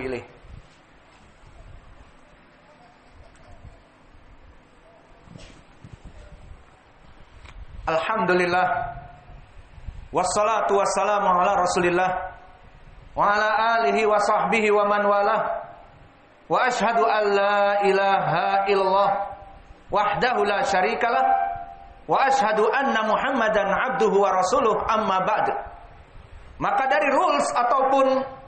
Pilih. Alhamdulillah, wassalatu wassalamu ala Rasulillah wa ala alihi wa sahbihi wa man walah, wa ashhadu an la ilaha illallah wahdahu la syarikalah, wa ashhadu anna Muhammadan abduhu wa rasuluh, amma ba'd. Maka dari rules ataupun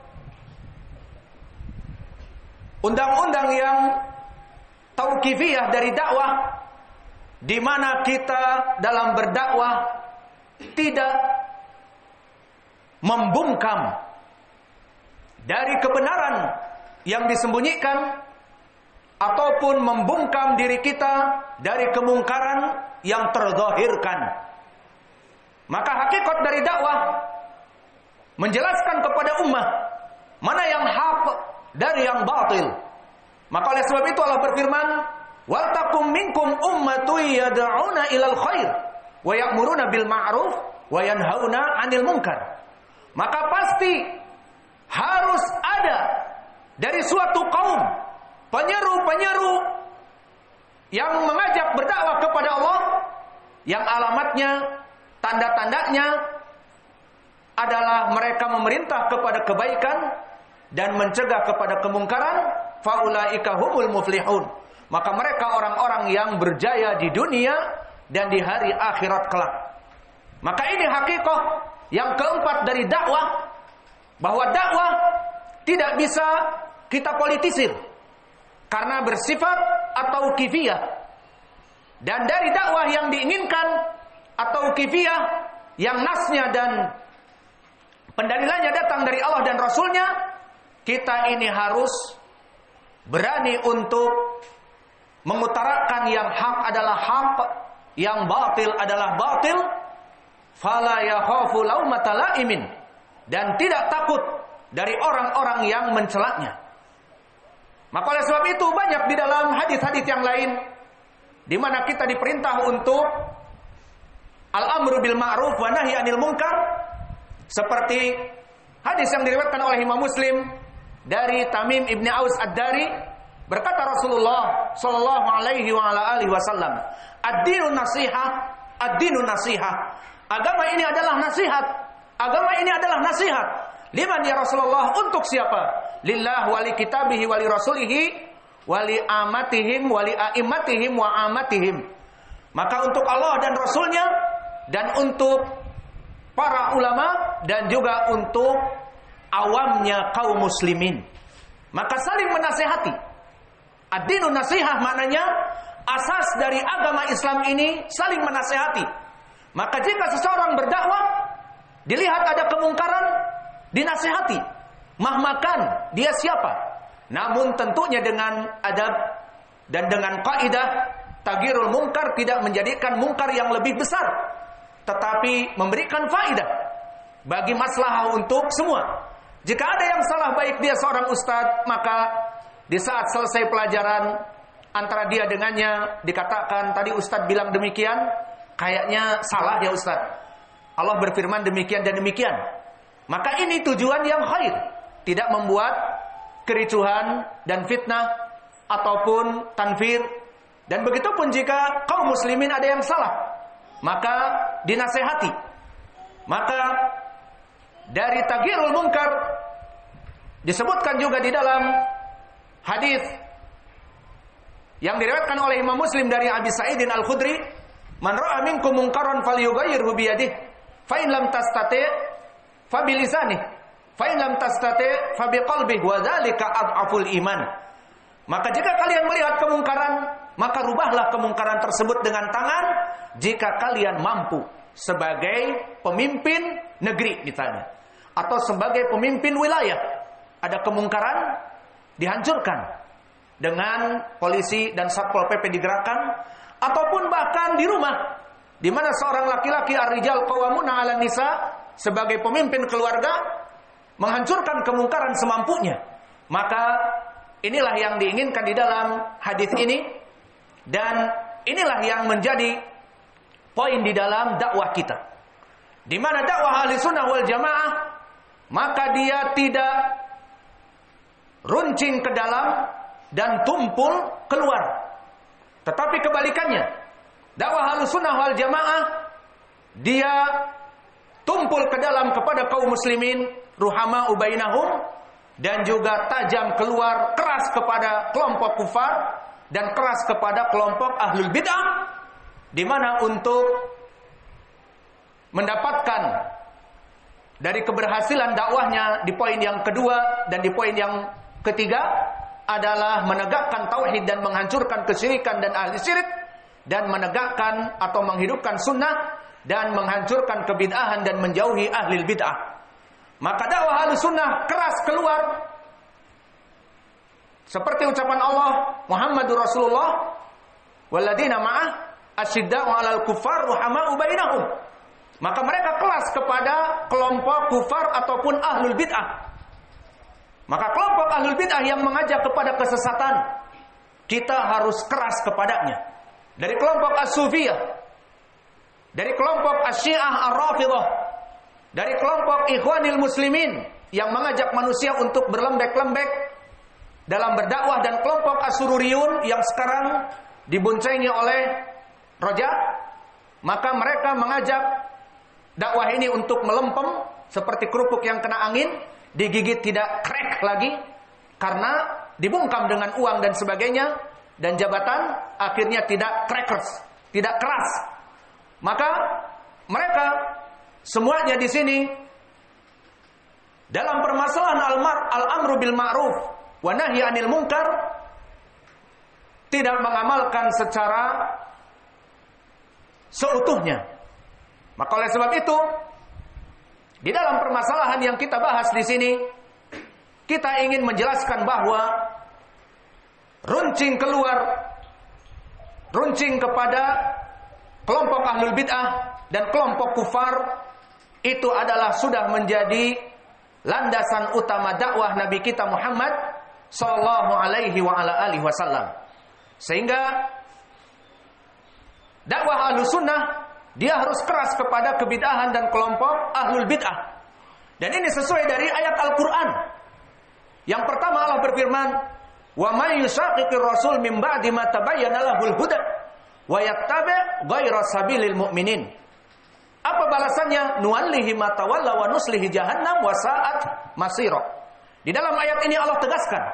undang-undang yang tauqifiyah dari dakwah, di mana kita dalam berdakwah tidak membungkam dari kebenaran yang disembunyikan ataupun membungkam diri kita dari kemungkaran yang terzahirkan. Maka hakikat dari dakwah menjelaskan kepada ummah mana yang hak dari yang batil. Maka oleh sebab itu Allah berfirman, "Wal takum minkum ummatun yad'una ilal khair wa ya'muruna bil ma'ruf wa yanhauna 'anil munkar." Maka pasti harus ada dari suatu kaum penyeru-penyeru yang mengajak berdakwah kepada Allah, yang alamatnya, tanda-tandanya adalah mereka memerintah kepada kebaikan dan mencegah kepada kemungkaran, faulaika humul muflihun. Maka mereka orang-orang yang berjaya di dunia dan di hari akhirat kelak. Maka ini hakikat yang keempat dari dakwah, bahwa dakwah tidak bisa kita politisir karena bersifat atau kifiyah. Dan dari dakwah yang diinginkan atau kifiyah yang nasnya dan pendalilannya datang dari Allah dan Rasulnya, kita ini harus berani untuk mengutarakan yang hak adalah hak, yang batil adalah batil. Fala yakhafu laumata laimin, dan tidak takut dari orang-orang yang mencelaknya. Maka oleh sebab itu banyak di dalam hadis-hadis yang lain di mana kita diperintah untuk al-amru bil ma'ruf wa nahyi 'anil munkar, seperti hadis yang diriwayatkan oleh Imam Muslim dari Tamim ibni Aus Ad-Dari, berkata Rasulullah sallallahu alaihi wa ala alihi wasallam, "Ad-dinu nasihah, ad-dinu nasihah." Agama ini adalah nasihat. Agama ini adalah nasihat. Liman ya Rasulullah? Untuk siapa? Lillah wali kitabihi wali rasulihi wali amatihim wali a'immatihim wa amatihim. Maka untuk Allah dan Rasulnya, dan untuk para ulama, dan juga untuk awamnya kaum muslimin. Maka saling menasihati. Ad-dinu nasihah maknanya asas dari agama Islam ini saling menasihati. Maka jika seseorang berdakwah, dilihat ada kemungkaran, dinasihati. Mahmakan dia siapa? Namun tentunya dengan adab dan dengan kaidah taghirul munkar, tidak menjadikan mungkar yang lebih besar, tetapi memberikan faidah bagi maslahah untuk semua. Jika ada yang salah, baik dia seorang ustadz, maka di saat selesai pelajaran antara dia dengannya dikatakan, tadi ustadz bilang demikian, kayaknya salah ya ustadz, Allah berfirman demikian dan demikian. Maka ini tujuan yang khair, tidak membuat kericuhan dan fitnah ataupun tanfir. Dan begitupun jika kaum muslimin ada yang salah, maka dinasehati. Maka dari taghirul munkar disebutkan juga di dalam hadis yang diriwayatkan oleh Imam Muslim dari Abi Sa'idin Al-Khudri, "Man ra'a minkum munkaran falyughayyirhu bi yadihi, fa in lam tastati' fa bi lisanihi, fa in lam tastati' fa bi qalbihi wa dzalika adhaful iman." Maka jika kalian melihat kemungkaran, maka rubahlah kemungkaran tersebut dengan tangan jika kalian mampu, sebagai pemimpin negeri misalnya, atau sebagai pemimpin wilayah. Ada kemungkaran, dihancurkan dengan polisi dan Satpol PP digerakkan, ataupun bahkan di rumah, di mana seorang laki-laki ar-rijal qawwamuna 'alan nisa, sebagai pemimpin keluarga menghancurkan kemungkaran semampunya. Maka inilah yang diinginkan di dalam hadis ini, dan inilah yang menjadi poin di dalam dakwah kita. Di mana dakwah ahli sunnah wal jamaah, maka dia tidak runcing ke dalam dan tumpul keluar. Tetapi kebalikannya, dakwah Ahlussunnah wal Jamaah dia tumpul ke dalam kepada kaum muslimin, ruhama'u bainahum, dan juga tajam keluar, keras kepada kelompok kufar dan keras kepada kelompok ahlul bid'ah, di mana untuk mendapatkan dari keberhasilan dakwahnya di poin yang kedua dan di poin yang ketiga adalah menegakkan tauhid dan menghancurkan kesyirikan dan ahli syirik, dan menegakkan atau menghidupkan sunnah dan menghancurkan kebid'ahan dan menjauhi ahli bid'ah. Maka dakwah Ahlussunnah keras keluar seperti ucapan Allah, Muhammadur Rasulullah walladzina ma'ah asyidda'u 'alal kuffar ruhama'u bainahum. Maka mereka keras kepada kelompok kufar ataupun ahlul bid'ah. Maka kelompok ahlul bid'ah yang mengajak kepada kesesatan, kita harus keras kepadanya. Dari kelompok as-sufiyah, dari kelompok asy-syiah ar-rafidah, dari kelompok ikhwanil muslimin yang mengajak manusia untuk berlembek-lembek dalam berdakwah, dan kelompok as-sururiyun yang sekarang diboncengi oleh Roja, maka mereka mengajak dakwah ini untuk melempem seperti kerupuk yang kena angin, digigit tidak crack lagi karena dibungkam dengan uang dan sebagainya dan jabatan, akhirnya tidak crackers, tidak keras. Maka mereka semuanya di sini dalam permasalahan al-amru bil ma'ruf wa nahyi 'anil munkar tidak mengamalkan secara seutuhnya. Maka oleh sebab itu, di dalam permasalahan yang kita bahas di sini, kita ingin menjelaskan bahwa runcing kepada kelompok ahlul bid'ah dan kelompok kufar itu adalah sudah menjadi landasan utama dakwah Nabi kita Muhammad sallallahu alaihi wa ala alihi wasallam. Sehingga dakwah Ahlussunnah dia harus keras kepada kebid'ahan dan kelompok ahlul bid'ah. Dan ini sesuai dari ayat Al-Quran. Yang pertama Allah berfirman, "Wa may yushaqiqir rasul min ba'di ma tabayyana lahul huda wa yattabi' ghayra sabilil mu'minin." Apa balasannya? Nuwallihi ma tawalla wa nuslihi jahannam wa sa'at masira. Di dalam ayat ini Allah tegaskan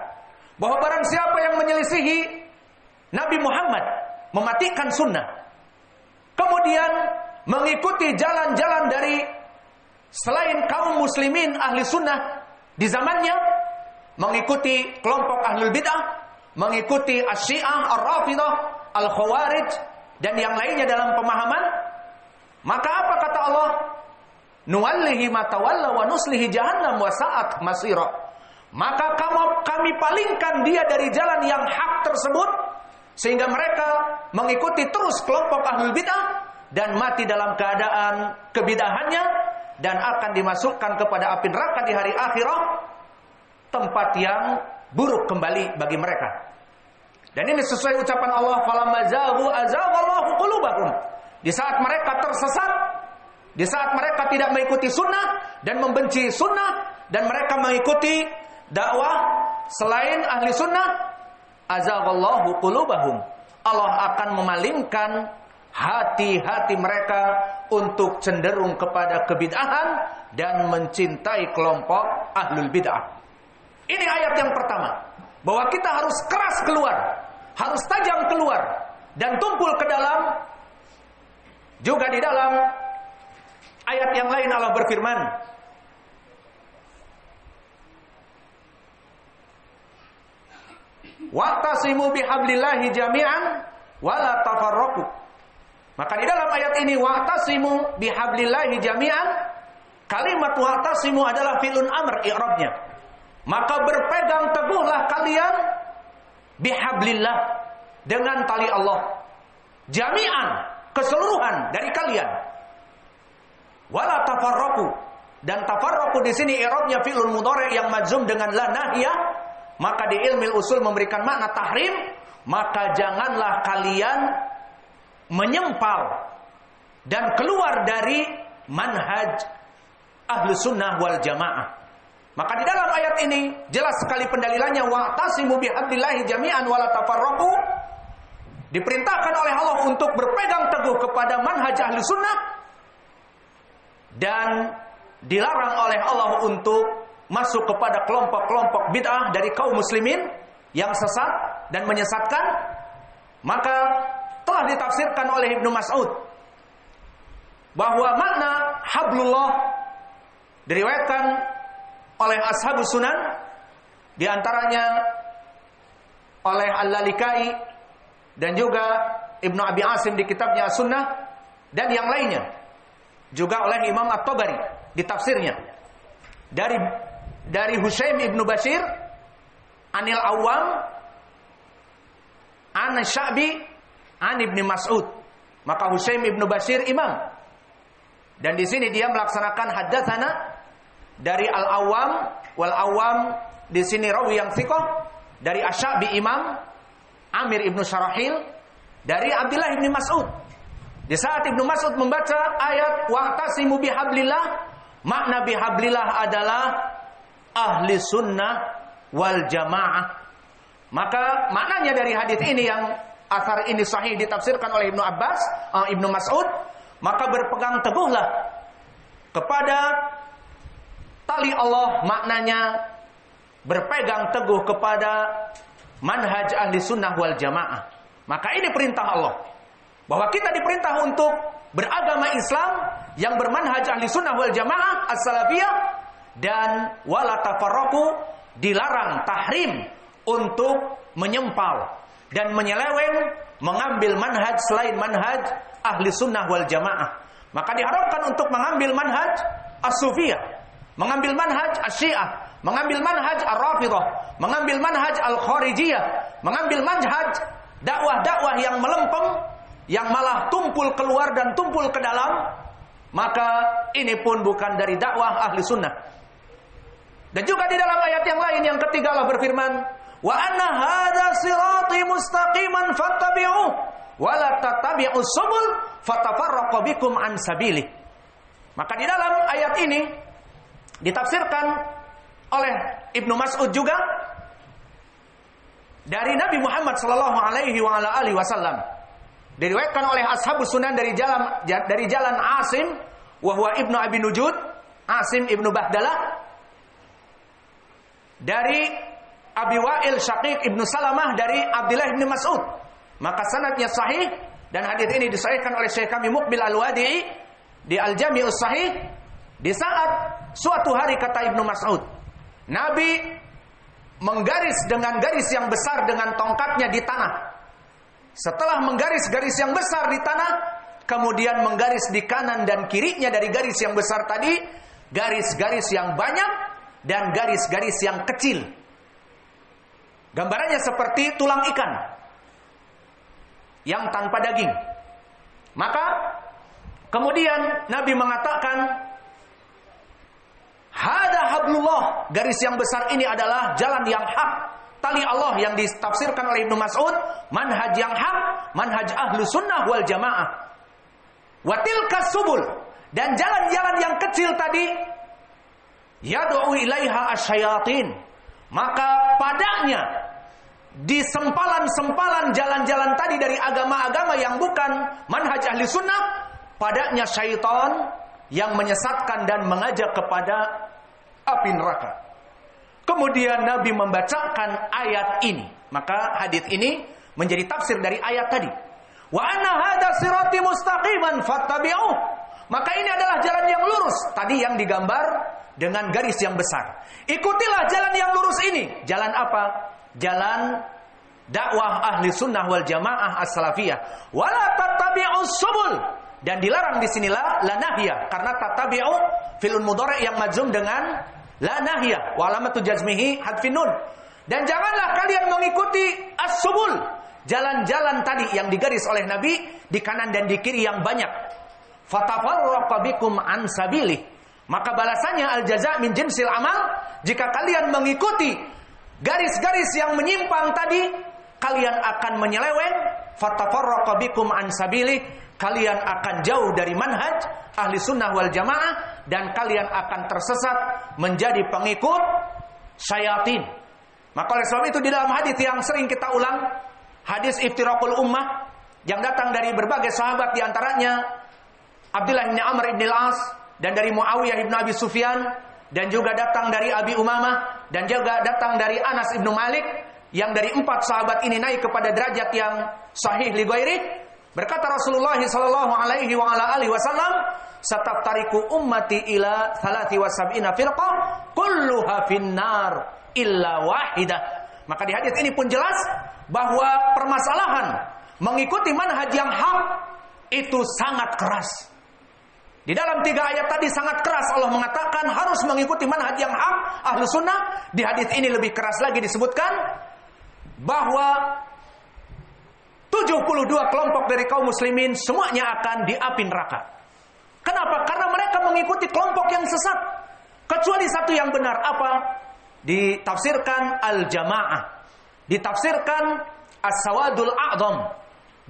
bahwa barang siapa yang menyelisihi Nabi Muhammad, mematikan sunnah, kemudian mengikuti jalan-jalan dari selain kaum muslimin ahli sunnah di zamannya, mengikuti kelompok ahlul bid'ah, mengikuti asy-syiah, ar-rafidah, al-khawarij, dan yang lainnya dalam pemahaman, maka apa kata Allah? Nuwallihi ma tawalla wa nuslihi jahannam wa sa'at masira. Maka kami palingkan dia dari jalan yang hak tersebut, sehingga mereka mengikuti terus kelompok ahlul bid'ah dan mati dalam keadaan kebid'ahannya, dan akan dimasukkan kepada api neraka di hari akhirah, tempat yang buruk kembali bagi mereka. Dan ini sesuai ucapan Allah, falamma zaghu azaghallahu qulubahum. Di saat mereka tersesat, di saat mereka tidak mengikuti sunnah dan membenci sunnah, dan mereka mengikuti dakwah selain ahli sunnah, azaghallahu qulubahum. Allah akan memalingkan hati-hati mereka untuk cenderung kepada kebid'ahan dan mencintai kelompok ahlul bid'ah. Ini ayat yang pertama, bahwa kita harus keras keluar, harus tajam keluar, dan tumpul ke dalam. Juga di dalam ayat yang lain Allah berfirman, wa'tasimu bihablillahi jami'an wala tafarraqu. Maka di dalam ayat ini, wa'tasimu bihablillahi jami'an, kalimat wa'tasimu adalah fi'lun amr i'rabnya. Maka berpegang teguhlah kalian bihablillah, dengan tali Allah, jami'an, keseluruhan dari kalian. Wala tafarraqu, dan tafarraqu di sini i'rabnya fi'lun mudhari' yang majzum dengan la nahiyah. Maka di ilmu usul memberikan makna tahrim. Maka janganlah kalian menyempal dan keluar dari manhaj ahlu sunnah wal jamaah. Maka di dalam ayat ini jelas sekali pendalilannya, wa'tasimu bihablillahi jami'an wa la tafarraqu. Diperintahkan oleh Allah untuk berpegang teguh kepada manhaj ahli sunnah, dan dilarang oleh Allah untuk masuk kepada kelompok-kelompok bid'ah dari kaum muslimin yang sesat dan menyesatkan. Maka telah ditafsirkan oleh Ibnu Mas'ud bahwa makna hablullah diriwayatkan oleh ashabus sunan, di antaranya oleh Al-Lalikai dan juga Ibnu Abi Asim di kitabnya As-Sunnah, dan yang lainnya juga oleh Imam At-Tabari di tafsirnya dari Husaim Ibnu Bashir Anil Awam An Sya'bi An Ibnu Mas'ud. Maka Husaim Ibnu Bashir imam, dan di sini dia melaksanakan haddatsana dari Al-Awam, wal Awam di sini rawi yang thiqah, dari Asy-Sya'bi imam, Amir Ibnu Syarahil dari Abdullah Ibnu Mas'ud. Di saat Ibnu Mas'ud membaca ayat wa'tasimu bihablillah, makna bihablillah adalah ahli sunnah wal jamaah. Maka maknanya dari hadis ini, yang asar ini sahih ditafsirkan oleh Ibnu Mas'ud, maka berpegang teguhlah kepada tali Allah, maknanya berpegang teguh kepada manhaj ahli sunnah wal jamaah. Maka ini perintah Allah, bahwa kita diperintah untuk beragama Islam yang bermanhaj ahli sunnah wal jamaah as-salafiyah, dan wala tafarraqu, dilarang tahrim untuk menyempal dan menyeleweng mengambil manhaj selain manhaj ahli sunnah wal jamaah. Maka diharapkan untuk mengambil manhaj as-sufiyah, mengambil manhaj as-syiah, mengambil manhaj ar-rafidah, mengambil manhaj al-kharijiyah, mengambil manhaj dakwah-dakwah yang melempem, yang malah tumpul keluar dan tumpul ke dalam. Maka ini pun bukan dari dakwah ahli sunnah. Dan juga di dalam ayat yang lain, yang ketiga, Allah berfirman, wa anna hadza sirati mustaqiman fattabi'uhu wa la tattabi'us subul fatafarraqu bikum an sabilih. Maka di dalam ayat ini ditafsirkan oleh Ibnu Mas'ud juga dari Nabi Muhammad sallallahu alaihi wasallam. Diriwayatkan oleh ashabus sunan dari jalan Asim wa huwa Ibnu Abi Nujud, Asim Ibnu Bahdalah, dari Abi Wa'il Syaqiq Ibnu Salamah dari Abdullah Ibnu Mas'ud. Maka sanadnya sahih, dan hadis ini disahihkan oleh Syekh kami Muqbil Al-Wadi'i di Al-Jami'us Sahih. Di saat suatu hari, kata Ibnu Mas'ud, Nabi menggaris dengan garis yang besar dengan tongkatnya di tanah. Setelah menggaris garis yang besar di tanah, kemudian menggaris di kanan dan kirinya dari garis yang besar tadi, garis-garis yang banyak dan garis-garis yang kecil. Gambarannya seperti tulang ikan yang tanpa daging. Maka kemudian Nabi mengatakan, hada hablullah, garis yang besar ini adalah jalan yang hak, tali Allah yang ditafsirkan oleh Ibnu Mas'ud, manhaj yang hak, manhaj ahlu sunnah wal jamaah. Watilka subul, dan jalan-jalan yang kecil tadi, yad'u ilaiha asyayatin, maka padanya di sempalan-sempalan jalan-jalan tadi dari agama-agama yang bukan manhaj ahli sunnah, padanya syaitan yang menyesatkan dan mengajak kepada api neraka. Kemudian Nabi membacakan ayat ini. Maka hadis ini menjadi tafsir dari ayat tadi. Wa anna hadza sirati mustaqiman fattabi'uh. Maka ini adalah jalan yang lurus. Tadi yang digambar dengan garis yang besar. Ikutilah jalan yang lurus ini. Jalan apa? Jalan dakwah ahli sunnah wal jamaah as-salafiyah. Wala tattabi'us subul. Dan dilarang di sinilah la nahya, karena tattabi'u fi'il mudhari' yang majzum dengan la nahya wa alamatu jazmihi hadfun nun. Dan janganlah kalian mengikuti as-subul, jalan-jalan tadi yang digaris oleh Nabi di kanan dan di kiri yang banyak. Fatafarraqa bikum an sabilih. Maka balasannya al-jaza' min jinsil amal. Jika kalian mengikuti garis-garis yang menyimpang tadi, kalian akan menyeleweng. Fatafarraqa bikum an sabilih, kalian akan jauh dari manhaj ahli sunnah wal jamaah, dan kalian akan tersesat menjadi pengikut syayatin. Maka oleh sebab itu di dalam hadis yang sering kita ulang, hadis iftiraqul ummah yang datang dari berbagai sahabat, di antaranya Abdullah bin Amr bin al-As, dan dari Muawiyah bin Abi Sufyan, dan juga datang dari Abi Umamah, dan juga datang dari Anas bin Malik, yang dari 4 sahabat ini naik kepada derajat yang sahih li ghairi. Berkata Rasulullah sallallahu alaihi wa ala alihi wasallam, "Sataftariqu ummati ila 73 firqah, kulluha finnar illa wahidah." Maka di hadis ini pun jelas bahwa permasalahan mengikuti manhaj yang hak itu sangat keras. Di dalam 3 ayat tadi sangat keras Allah mengatakan harus mengikuti manhaj yang hak ahlu sunnah. Di hadis ini lebih keras lagi disebutkan bahwa 72 kelompok dari kaum muslimin semuanya akan di api neraka. Kenapa? Karena mereka mengikuti kelompok yang sesat. Kecuali satu yang benar. Apa? Ditafsirkan al-jamaah, ditafsirkan as-sawadul a'zam,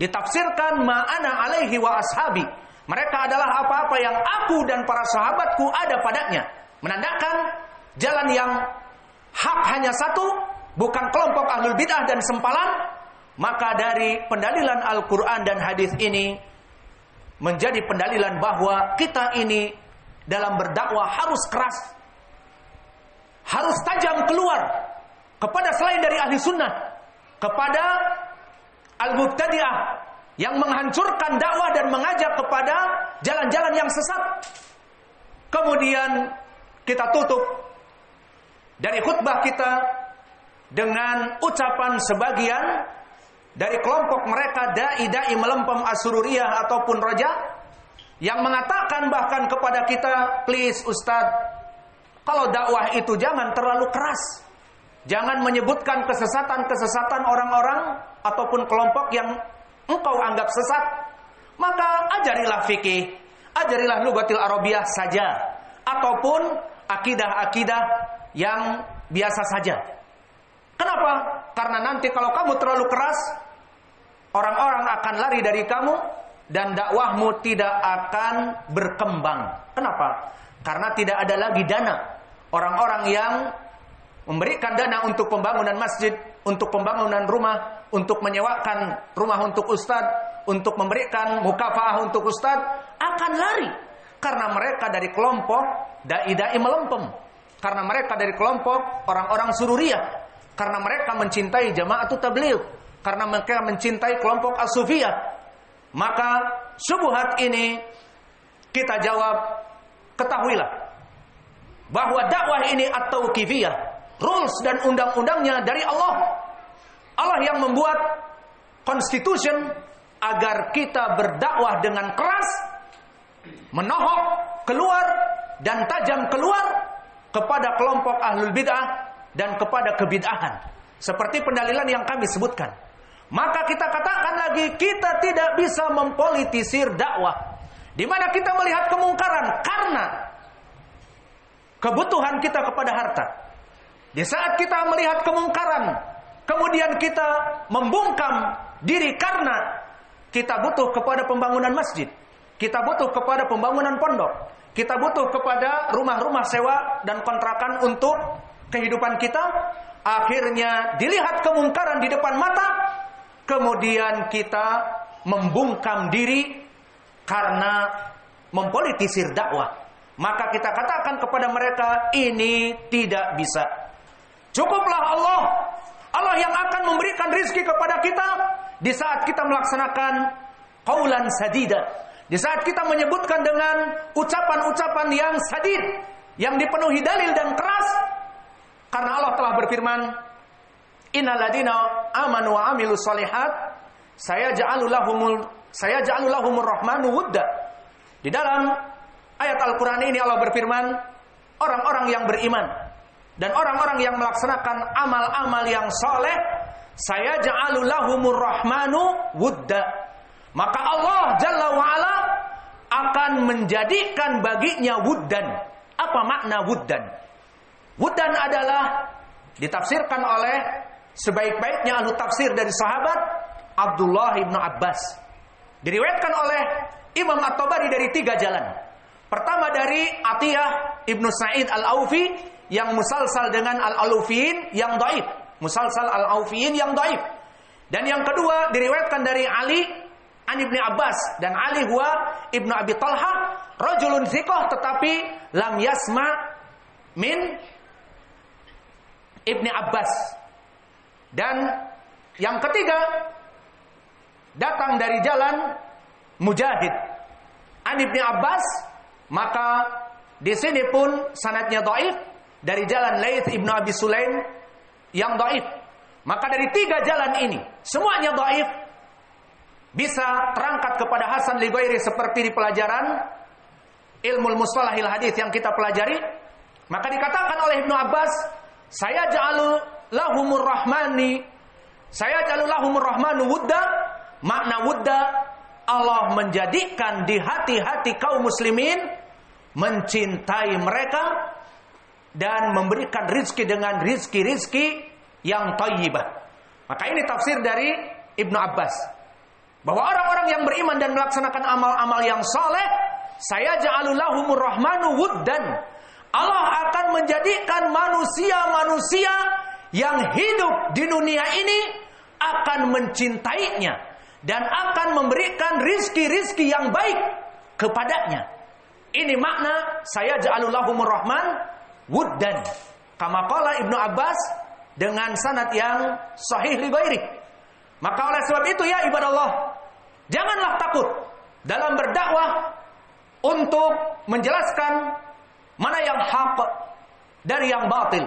ditafsirkan ma'ana alaihi wa ashabi. Mereka adalah apa-apa yang aku dan para sahabatku ada padanya. Menandakan jalan yang hak hanya satu, bukan kelompok ahlul bid'ah dan sempalan. Maka dari pendalilan Al-Quran dan hadis ini menjadi pendalilan bahwa kita ini dalam berdakwah harus keras, harus tajam keluar kepada selain dari ahli sunnah, kepada al-mubtadi'ah yang menghancurkan dakwah dan mengajak kepada jalan-jalan yang sesat. Kemudian kita tutup dari khutbah kita dengan ucapan sebagian dari kelompok mereka dai-dai melempem Asururiyah ataupun Roja, yang mengatakan bahkan kepada kita, please Ustadz, kalau dakwah itu jangan terlalu keras, jangan menyebutkan kesesatan-kesesatan orang-orang ataupun kelompok yang engkau anggap sesat. Maka ajarilah fikih, ajarilah lugatil arabiyah saja, ataupun akidah-akidah yang biasa saja. Kenapa? Karena nanti kalau kamu terlalu keras, orang-orang akan lari dari kamu dan dakwahmu tidak akan berkembang. Kenapa? Karena tidak ada lagi dana. Orang-orang yang memberikan dana untuk pembangunan masjid, untuk pembangunan rumah, untuk menyewakan rumah untuk ustadz, untuk memberikan mukafaah untuk ustadz, akan lari. Karena mereka dari kelompok dai-dai melempem. Karena mereka dari kelompok orang-orang sururiyah. Karena mereka mencintai Jama'atut Tabligh. Karena mereka mencintai kelompok as-sufiyah. Maka syubhat ini kita jawab, ketahuilah bahwa dakwah ini at-tauqifiyah, rules dan undang-undangnya dari Allah. Allah yang membuat constitution agar kita berdakwah dengan keras, menohok keluar dan tajam keluar kepada kelompok ahlul bid'ah dan kepada kebid'ahan. Seperti pendalilan yang kami sebutkan. Maka kita katakan lagi, kita tidak bisa mempolitisir dakwah. Di mana kita melihat kemungkaran karena kebutuhan kita kepada harta. Di saat kita melihat kemungkaran, kemudian kita membungkam diri karena kita butuh kepada pembangunan masjid, kita butuh kepada pembangunan pondok, kita butuh kepada rumah-rumah sewa dan kontrakan untuk kehidupan kita. Akhirnya dilihat kemungkaran di depan mata, kemudian kita membungkam diri karena mempolitisir dakwah. Maka kita katakan kepada mereka, ini tidak bisa. Cukuplah Allah. Allah yang akan memberikan rizki kepada kita di saat kita melaksanakan qaulan sadida. Di saat kita menyebutkan dengan ucapan-ucapan yang sadid, yang dipenuhi dalil dan keras. Karena Allah telah berfirman, innal ladina amanu wa amilus solihat sayaj'alu lahumur rahmanu wudda. Di dalam ayat Al-Quran ini Allah berfirman, orang-orang yang beriman dan orang-orang yang melaksanakan amal-amal yang soleh, sayaj'alu lahumur rahmanu wudda. Maka Allah Jalla wa'ala akan menjadikan baginya wuddan. Apa makna wuddan? Wuddan adalah ditafsirkan oleh sebaik-baiknya ahli tafsir dari sahabat Abdullah ibn Abbas. Diriwayatkan oleh Imam At-Tabari dari 3 jalan. Pertama dari Atiyah Ibnu Sa'id Al-Aufi yang musalsal dengan Al-Aufiyin yang dhaif. Musalsal Al-Aufiyin yang dhaif. Dan yang kedua diriwayatkan dari Ali an Ibnu Abbas, dan Ali huwa Ibnu Abi Talha, rajulun thiqah tetapi lam yasma min Ibnu Abbas. Dan yang ketiga datang dari jalan Mujahid an Ibnu Abbas, maka di sini pun sanadnya dhaif dari jalan Laits Ibnu Abi Sulaim yang dhaif. Maka dari tiga jalan ini semuanya dhaif, bisa terangkat kepada Hasan li ghairi seperti di pelajaran ilmu mustalahil hadis yang kita pelajari. Maka dikatakan oleh Ibnu Abbas, saya ja'alu lahumur rahmanu wudda. Makna wudda, Allah menjadikan di hati-hati kaum muslimin mencintai mereka dan memberikan rizki dengan rizki-rizki yang thayyibah. Maka ini tafsir dari Ibnu Abbas, bahwa orang-orang yang beriman dan melaksanakan amal-amal yang saleh, saya ja'alu lahumur rahmanu wuddan. Allah akan menjadikan manusia-manusia yang hidup di dunia ini akan mencintainya dan akan memberikan rizki-rizki yang baik kepadanya. Ini makna saya ja'alu lahumur rahman wuddan. Kama qala Ibnu Abbas dengan sanad yang sahih li ghairi. Maka oleh sebab itu ya ibadallah, janganlah takut dalam berdakwah untuk menjelaskan mana yang hak dari yang batil.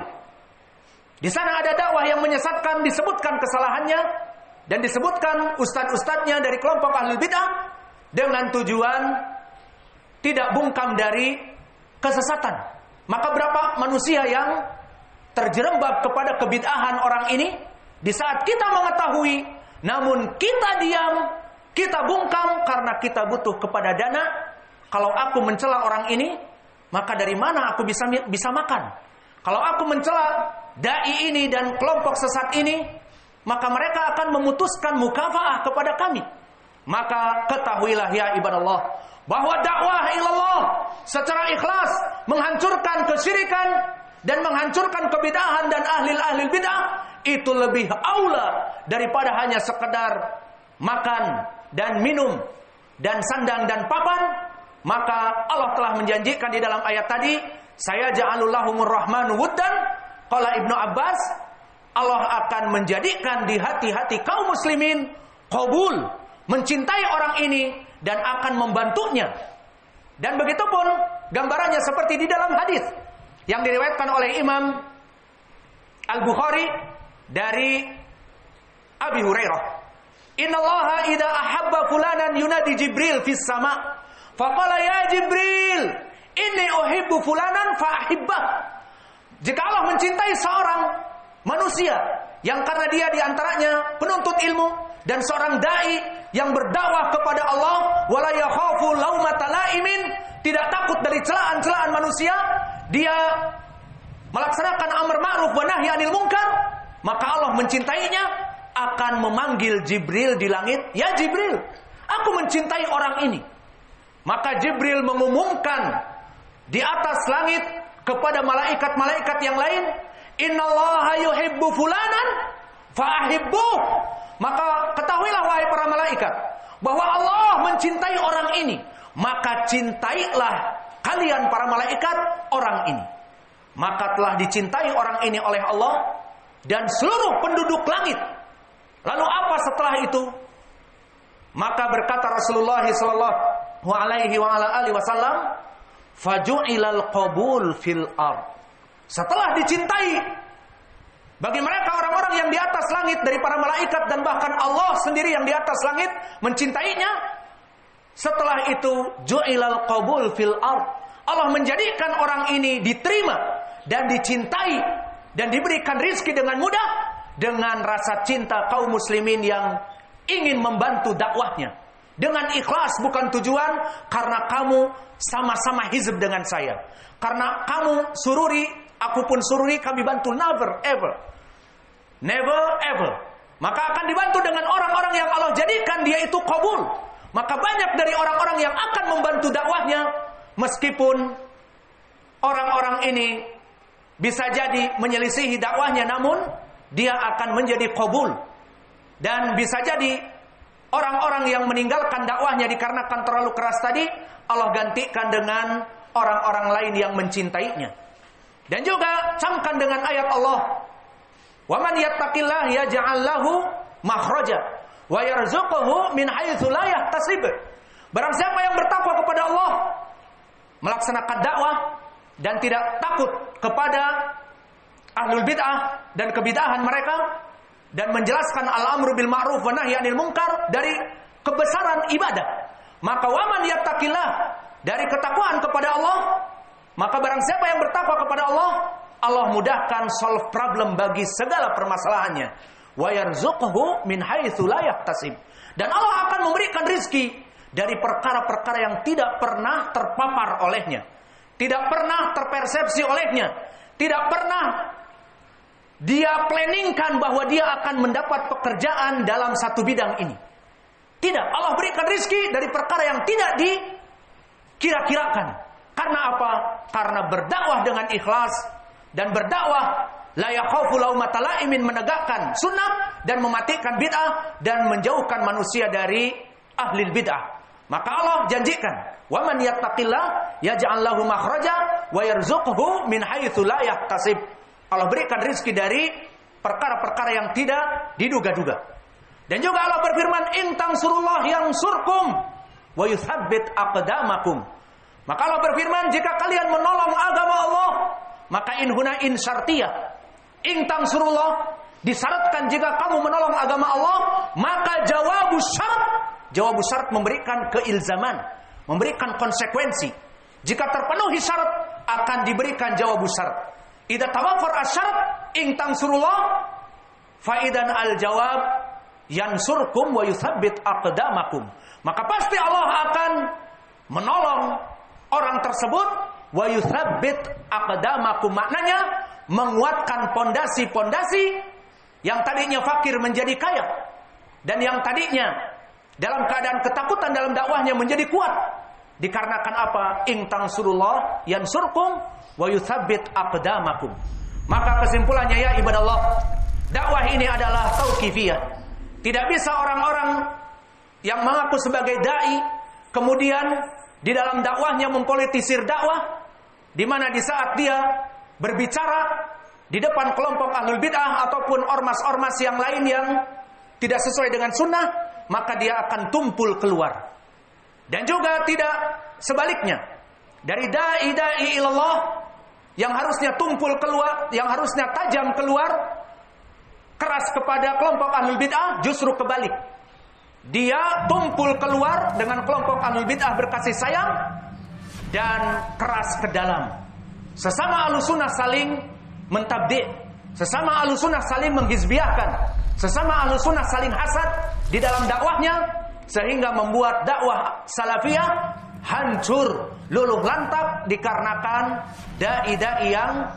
Di sana ada dakwah yang menyesatkan, disebutkan kesalahannya dan disebutkan ustadz-ustadznya dari kelompok ahlul bidah dengan tujuan tidak bungkam dari kesesatan. Maka berapa manusia yang terjerembab kepada kebid'ahan orang ini di saat kita mengetahui, namun kita diam, kita bungkam karena kita butuh kepada dana. Kalau aku mencela orang ini, maka dari mana aku bisa makan? Kalau aku mencela dai ini dan kelompok sesat ini, maka mereka akan memutuskan mukafaah kepada kami. Maka ketahuilah ya ibadallah, bahwa dakwah ilallah secara ikhlas menghancurkan kesyirikan dan menghancurkan kebid'ahan dan ahli bid'ah itu lebih aula daripada hanya sekedar makan dan minum dan sandang dan papan. Maka Allah telah menjanjikan di dalam ayat tadi, saya ja'alul lahumur rahmanu wuddan. Qala Ibnu Abbas, Allah akan menjadikan di hati-hati kaum muslimin qabul, mencintai orang ini dan akan membantunya. Dan begitu pun gambarannya seperti di dalam hadis yang diriwayatkan oleh Imam Al-Bukhari dari Abi Hurairah. Innallaha idza ahabba fulanan yunadi Jibril fis sama' faqala ya Jibril inni uhibbu fulanan fa ahibbah. Jika Allah mencintai seorang manusia yang karena dia diantaranya penuntut ilmu dan seorang dai yang berdakwah kepada Allah, wala yakhafu laumata laimin, tidak takut dari celaan-celaan manusia, dia melaksanakan amar ma'ruf wa nahi anil munkar, maka Allah mencintainya, akan memanggil Jibril di langit, ya Jibril, aku mencintai orang ini. Maka Jibril mengumumkan di atas langit kepada malaikat-malaikat yang lain, innallaha yuhibbu fulanan fa'ahibbuh. Maka ketahuilah wahai para malaikat, bahwa Allah mencintai orang ini, maka cintailah kalian para malaikat orang ini. Maka telah dicintai orang ini oleh Allah dan seluruh penduduk langit. Lalu apa setelah itu? Maka berkata Rasulullah sallallahu alaihi wa ala alihi wasallam, faju'ilal qabul fil ard. Setelah dicintai bagi mereka orang-orang yang di atas langit dari para malaikat dan bahkan Allah sendiri yang di atas langit mencintainya, setelah itu ju'ilal qabul fil ard. Allah menjadikan orang ini diterima dan dicintai dan diberikan rizki dengan mudah dengan rasa cinta kaum muslimin yang ingin membantu dakwahnya. Dengan ikhlas, bukan tujuan karena kamu sama-sama hizb dengan saya. Karena kamu sururi, aku pun sururi, kami bantu. Never ever. Never ever. Maka akan dibantu dengan orang-orang yang Allah jadikan dia itu qabul. Maka banyak dari orang-orang yang akan membantu dakwahnya, meskipun orang-orang ini bisa jadi menyelisihi dakwahnya, namun dia akan menjadi qabul. Dan bisa jadi orang-orang yang meninggalkan dakwahnya dikarenakan terlalu keras tadi, Allah gantikan dengan orang-orang lain yang mencintainya. Dan juga camkan dengan ayat Allah, "Wa man yattaqillaha yaj'al lahu makhraja wa yarzuquhu min haitsu la yahtasib." Barang siapa yang bertakwa kepada Allah, melaksanakan dakwah dan tidak takut kepada ahlul bid'ah dan kebid'ahan mereka, dan menjelaskan al-amru bil ma'ruf wa nahyi 'anil munkar dari kebesaran ibadah, maka wa man yattaqillah, dari ketakwaan kepada Allah, maka barang siapa yang bertakwa kepada Allah, Allah mudahkan solve problem bagi segala permasalahannya. Wa yarzuqhu min haitsu la yahtasib. Dan Allah akan memberikan rizki dari perkara-perkara yang tidak pernah terpapar olehnya, tidak pernah terpersepsi olehnya, tidak pernah dia planningkan bahwa dia akan mendapat pekerjaan dalam satu bidang ini. Tidak, Allah berikan rizki dari perkara yang tidak dikira-kirakan. Karena apa? Karena berdakwah dengan ikhlas dan berdakwah la yakhafu laumata laimin, menegakkan sunnah dan mematikan bid'ah dan menjauhkan manusia dari ahli bid'ah. Maka Allah janjikan, "Wa man yattaqillah yaj'al lahu makhraja wa yarzuqhu min haitsu la yahtasib." Allah berikan rizki dari perkara-perkara yang tidak diduga-duga. Dan juga Allah berfirman, "In tansurullah yansurkum wa yuthabbit aqdamakum." Maka Allah berfirman, jika kalian menolong agama Allah, maka in huna in syartiyah. In tansurullah, disyaratkan jika kamu menolong agama Allah, maka jawabus syarat memberikan keilzaman, memberikan konsekuensi. Jika terpenuhi syarat, akan diberikan jawabus syarat. Idza tawaffar asyarat in tansurullah fa idan al jawab yansurkum wa yuthabbit aqdamakum. Maka pasti Allah akan menolong orang tersebut, wa yuthabbit aqdamakum, maknanya menguatkan pondasi-pondasi yang tadinya fakir menjadi kaya, dan yang tadinya dalam keadaan ketakutan dalam dakwahnya menjadi kuat. Dikarenakan apa? In tansurullah yansurkum wa yuthabbit aqdamakum. Maka kesimpulannya ya ibadallah, dakwah ini adalah tauqifiyah. Tidak bisa orang-orang yang mengaku sebagai dai kemudian di dalam dakwahnya mempolitisir dakwah, di mana di saat dia berbicara di depan kelompok ahlul bid'ah ataupun ormas-ormas yang lain yang tidak sesuai dengan sunnah, maka dia akan tumpul keluar. Dan juga tidak sebaliknya, dari dai ilallah yang harusnya tumpul keluar, yang harusnya tajam keluar, keras kepada kelompok ahlul bid'ah, justru kebalik. Dia tumpul keluar dengan kelompok ahlul bid'ah berkasih sayang dan keras ke dalam. Sesama ahlus sunnah saling mentabdi', sesama ahlus sunnah saling menghizbiyahkan, sesama ahlus sunnah saling hasad di dalam dakwahnya, sehingga membuat dakwah salafiyah hancur, luluh lantap dikarenakan dai-dai yang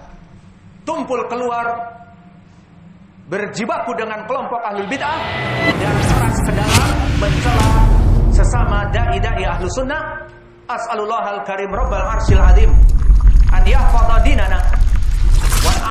tumpul keluar berjibaku dengan kelompok ahlul bid'ah dan keras ke dalam mencela sesama dai-dai ahlus sunnah. As'alullahal karim rabbal arsyil azim an yahfadha dinana